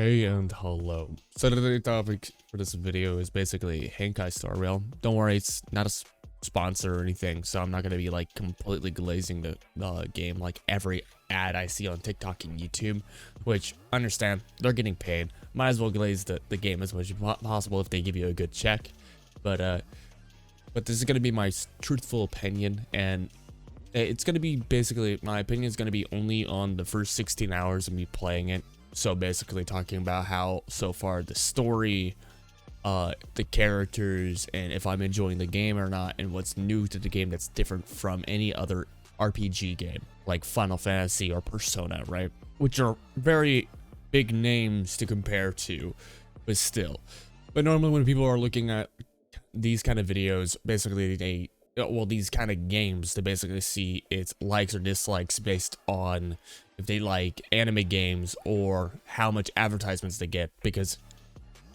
Hey and hello. So today's topic for this video is basically Honkai Star Rail. Don't worry, it's not a sponsor or anything, so I'm not going to be like completely glazing the game like every ad I see on TikTok and YouTube, which understand, they're getting paid. Might as well glaze the game as much as possible if they give you a good check. But this is going to be my truthful opinion, and it's going to be basically, my opinion is going to be only on the first 16 hours of me playing it. So basically talking about how so far the story, the characters, and if I'm enjoying the game or not, and what's new to the game that's different from any other RPG game like Final Fantasy or Persona, right? Which are very big names to compare to, but still. But normally when people are looking at these kind of videos, basically these kind of games, to basically see its likes or dislikes based on if they like anime games or how much advertisements they get, because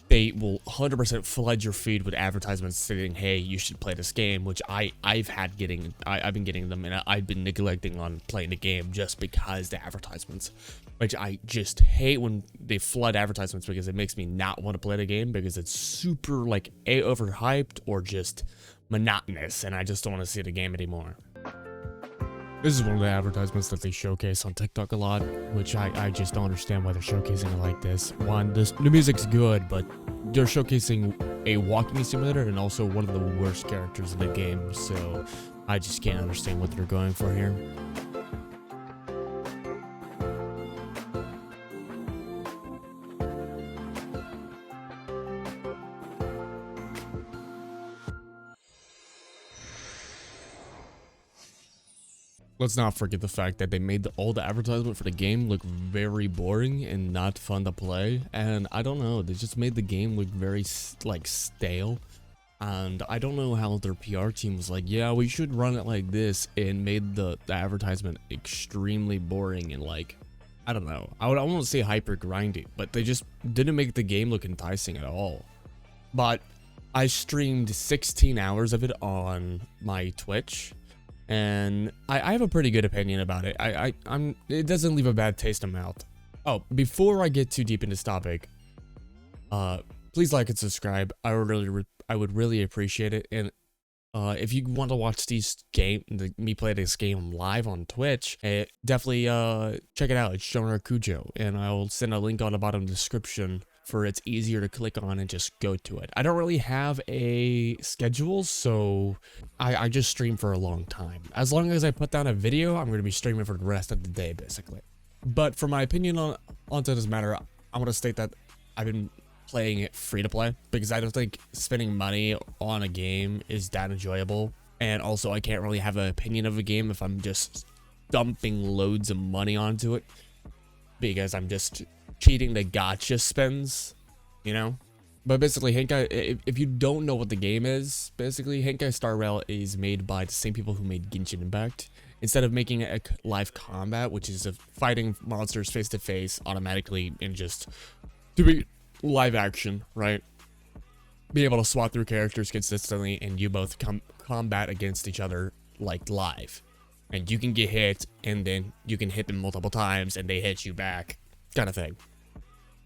they will 100% flood your feed with advertisements saying, hey, you should play this game, which I've been getting them, and I've been neglecting on playing the game just because the advertisements, which I just hate when they flood advertisements, because it makes me not want to play the game because it's super like overhyped or just monotonous, and I just don't want to see the game anymore. This is one of the advertisements that they showcase on TikTok a lot, which I just don't understand why they're showcasing it like this. One, the music's good, but they're showcasing a walking simulator and also one of the worst characters in the game, so I just can't understand what they're going for here. Let's not forget the fact that they made all the advertisement for the game look very boring and not fun to play. And I don't know, they just made the game look very like stale. And I don't know how their PR team was like, yeah, we should run it like this, and made the advertisement extremely boring and like, I don't know. I won't say hyper grindy, but they just didn't make the game look enticing at all. But I streamed 16 hours of it on my Twitch, and I have a pretty good opinion about it. It doesn't leave a bad taste in my mouth. Oh, before I get too deep into this topic, please like and subscribe. I would really appreciate it. And if you want to watch me play this game live on Twitch, definitely check it out. It's Shoner Kujo, and I'll send a link on the bottom description for it's easier to click on and just go to it. I don't really have a schedule, so I just stream for a long time. As long as I put down a video, I'm going to be streaming for the rest of the day, basically. But for my opinion onto this matter, I want to state that I've been playing it free to play, because I don't think spending money on a game is that enjoyable. And also, I can't really have an opinion of a game if I'm just dumping loads of money onto it, because I'm just cheating the gotcha spends, you know? But basically, if you don't know what the game is, basically, Honkai Star Rail is made by the same people who made Genshin Impact. Instead of making it a live combat, which is fighting monsters face to face automatically and just doing live action, right? Be able to swap through characters consistently, and you both combat against each other like live. And you can get hit, and then you can hit them multiple times, and they hit you back, kind of thing.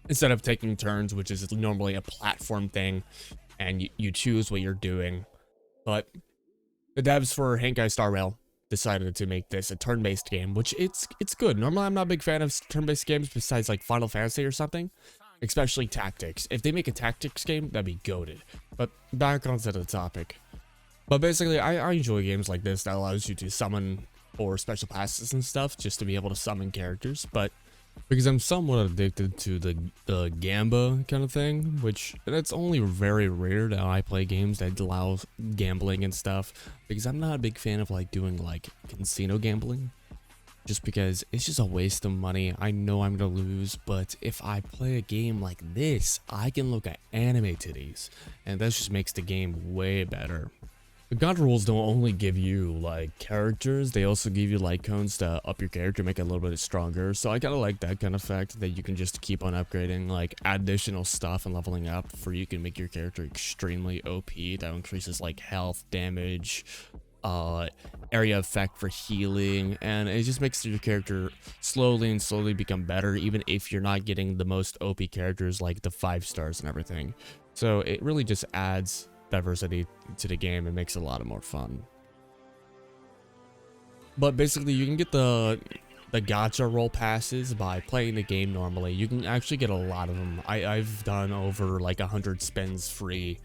Instead of taking turns, which is normally a platform thing, and you choose what you're doing. But the devs for Honkai Star Rail decided to make this a turn-based game, which it's good. Normally, I'm not a big fan of turn-based games besides like Final Fantasy or something, especially tactics. If they make a tactics game, that'd be goated. But back onto the topic. But basically, I enjoy games like this that allows you to summon or special passes and stuff just to be able to summon characters. But because I'm somewhat addicted to the Gamba kind of thing, which that's only very rare that I play games that allow gambling and stuff, because I'm not a big fan of like doing like casino gambling, just because it's just a waste of money. I know I'm gonna lose, but if I play a game like this, I can look at anime titties, and that just makes the game way better. The god rules don't only give you like characters, they also give you like cones to up your character, make it a little bit stronger. So I kind of like that kind of fact that you can just keep on upgrading, like additional stuff and leveling up for you can make your character extremely OP. That increases like health, damage, area effect for healing, and it just makes your character slowly become better, even if you're not getting the most OP characters like the 5 stars and everything. So it really just adds diversity to the game and makes it a lot more fun. But basically, you can get the gacha roll passes by playing the game normally. You can actually get a lot of them. I've done over like 100 spins free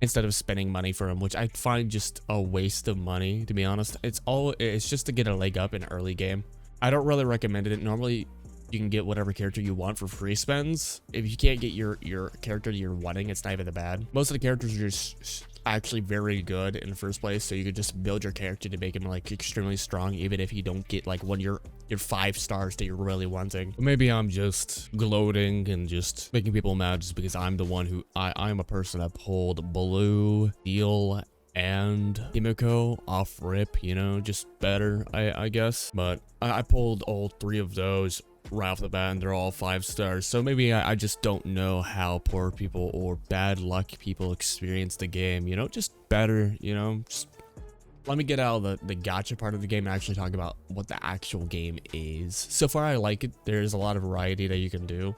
instead of spending money for them, which I find just a waste of money, to be honest. It's just to get a leg up in early game. I don't really recommend it. Normally, you can get whatever character you want for free spins. If you can't get your character you're wanting, it's not even that bad. Most of the characters are just actually very good in the first place, so you could just build your character to make him like extremely strong, even if you don't get like one of your 5 stars that you're really wanting. But maybe I'm just gloating and just making people mad just because I'm the one who I'm a person that pulled Blue, Steel, and Himiko off rip, you know, just better, I guess. But I pulled all 3 of those right off the bat, and they're all 5 stars. So maybe I just don't know how poor people or bad luck people experience the game, you know, just better, you know. Just let me get out of the gacha part of the game and actually talk about what the actual game is. So far, I like it. There's a lot of variety that you can do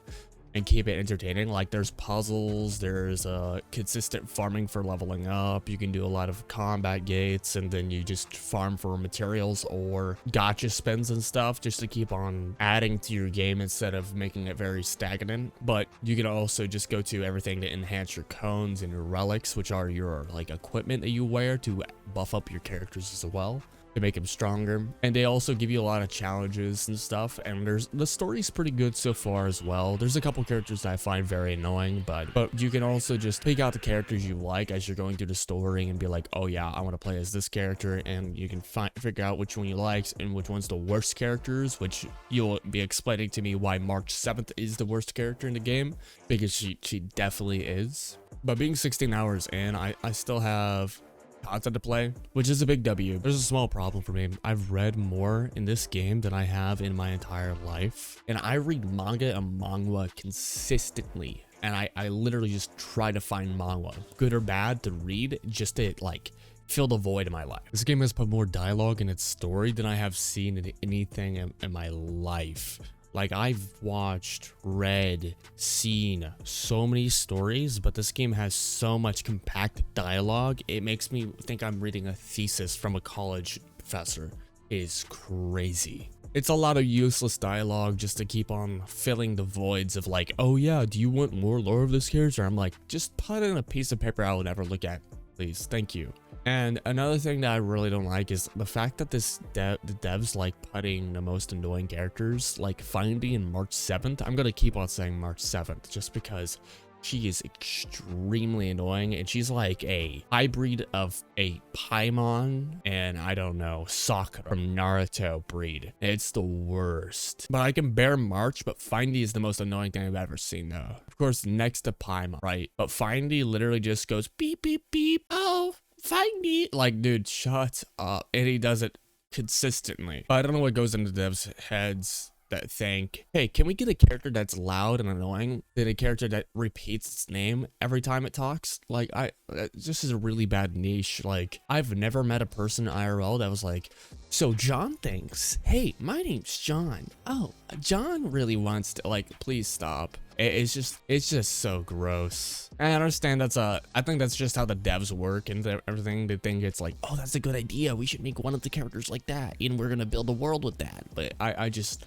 and keep it entertaining. Like there's puzzles, there's consistent farming for leveling up. You can do a lot of combat gates, and then you just farm for materials or gacha spins and stuff just to keep on adding to your game instead of making it very stagnant. But you can also just go to everything to enhance your cones and your relics, which are your like equipment that you wear to buff up your characters as well, to make them stronger. And they also give you a lot of challenges and stuff, and the story's pretty good so far as well. There's a couple characters that I find very annoying, but you can also just pick out the characters you like as you're going through the story and be like, oh yeah, I want to play as this character, and you can figure out which one you like and which one's the worst characters, which you'll be explaining to me why March 7th is the worst character in the game, because she definitely is. But being 16 hours in, I still have content to play, which is a big W. There's a small problem for me. I've read more in this game than I have in my entire life, and I read manga and manga consistently, and I literally just try to find manga, good or bad, to read just to like fill the void in my life. This game has put more dialogue in its story than I have seen in anything in my life. Like, I've watched, read, seen so many stories, but this game has so much compact dialogue, it makes me think I'm reading a thesis from a college professor. It is crazy. It's a lot of useless dialogue just to keep on filling the voids of like, oh yeah, do you want more lore of this character? I'm like, just put in a piece of paper I will never look at, please. Thank you. And another thing that I really don't like is the fact that the devs like putting the most annoying characters, like Findy and March 7th. I'm gonna keep on saying March 7th just because she is extremely annoying, and she's like a hybrid of a Paimon and I don't know, Sakura from Naruto breed. It's the worst. But I can bear March, but Findy is the most annoying thing I've ever seen though. Of course, next to Paimon, right? But Findy literally just goes beep beep beep. Oh, find me. Like, dude, shut up. And he does it consistently. But I don't know what goes into devs' heads that think, hey, can we get a character that's loud and annoying than a character that repeats its name every time it talks? Like, this is a really bad niche. Like, I've never met a person in IRL that was like, so John thinks, hey, my name's John. Oh, John really wants to, like, please stop. It's just so gross. And I understand I think that's just how the devs work and everything. They think it's like, oh, that's a good idea. We should make one of the characters like that, and we're gonna build a world with that. But I just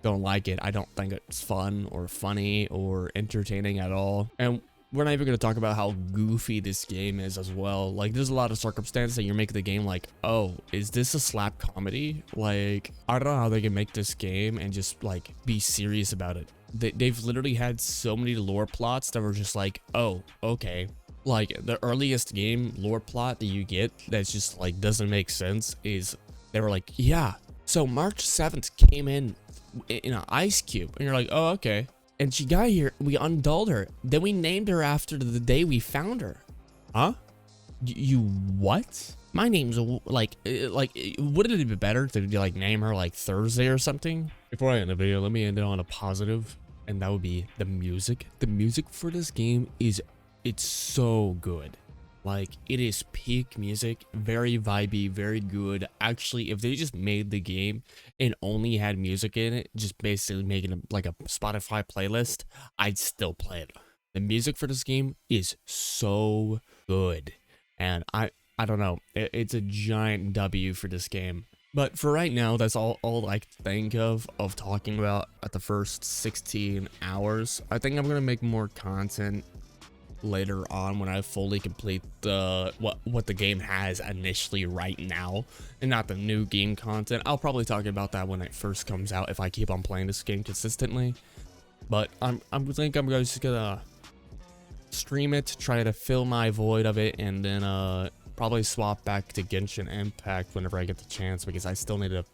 don't like it. I don't think it's fun or funny or entertaining at all. And we're not even going to talk about how goofy this game is as well. Like, there's a lot of circumstances that you're making the game like, oh, is this a slap comedy? Like, I don't know how they can make this game and just like be serious about it. They've literally had so many lore plots that were just like, oh, okay. Like, the earliest game lore plot that you get that's just like doesn't make sense is they were like, yeah, so March 7th came in an ice cube, and you're like, oh, okay. And she got here, we undulled her, then we named her after the day we found her. Huh? You what? My name's like, wouldn't it be better to like name her like Thursday or something? Before I end the video, let me end it on a positive, and that would be the music. The music for this game it's so good. Like, it is peak music, very vibey, very good. Actually, if they just made the game and only had music in it, just basically making it like a Spotify playlist, I'd still play it. The music for this game is so good, and I don't know, it's a giant W for this game. But for right now, that's all I can think of talking about at the first 16 hours. I think I'm gonna make more content later on when I fully complete the what the game has initially right now, and not the new game content. I'll probably talk about that when it first comes out if I keep on playing this game consistently. But I'm just gonna stream it, try to fill my void of it, and then probably swap back to Genshin Impact whenever I get the chance, because I still need to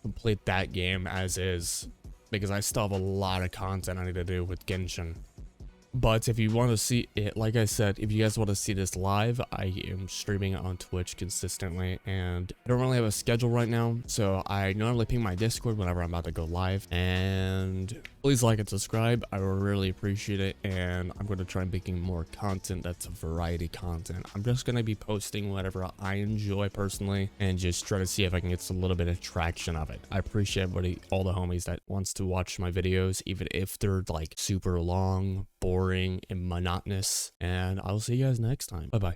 complete that game as is, because I still have a lot of content I need to do with Genshin. But if you want to see it, like I said, if you guys want to see this live, I am streaming on Twitch consistently, and I don't really have a schedule right now, so I normally ping my Discord whenever I'm about to go live. And please like and subscribe, I would really appreciate it, and I'm going to try making more content that's variety content. I'm just going to be posting whatever I enjoy personally, and just try to see if I can get a little bit of traction of it. I appreciate everybody, all the homies that wants to watch my videos, even if they're like super long, boring, and monotonous, and I'll see you guys next time. Bye bye.